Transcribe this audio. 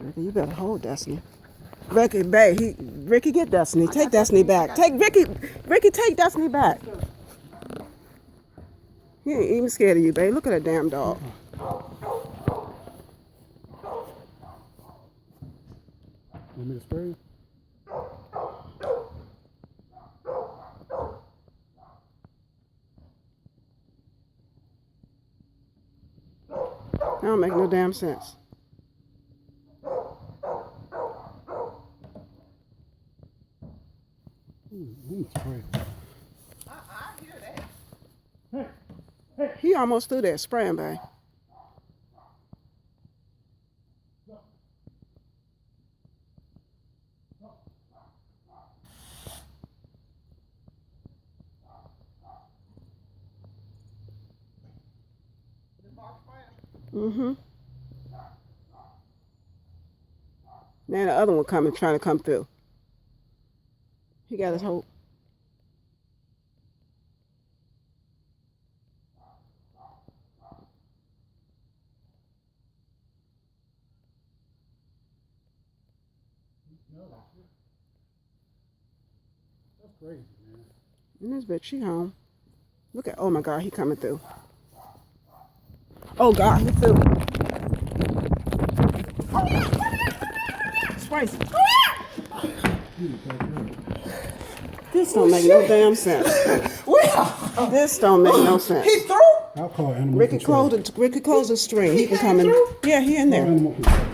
Ricky, you better hold Destiny. Ricky, babe, Ricky, get Destiny. Take Destiny back. Take Ricky, take Destiny back. He ain't even scared of you, babe. Look at that damn dog. Want me to spray? That don't make no damn sense. Spray. I hear that. He almost threw that spraying, babe. Mm-hmm. Now the other one coming, trying to come through. He got his whole. That's crazy, man. And this bitch, she home. Look at, oh my God, he coming through. Oh God, he through. Spicy. This don't make no damn sense. This don't make no sense. He threw? I'll call animal Ricky control. closed the string. He can come in. Yeah, he in there. Animal control.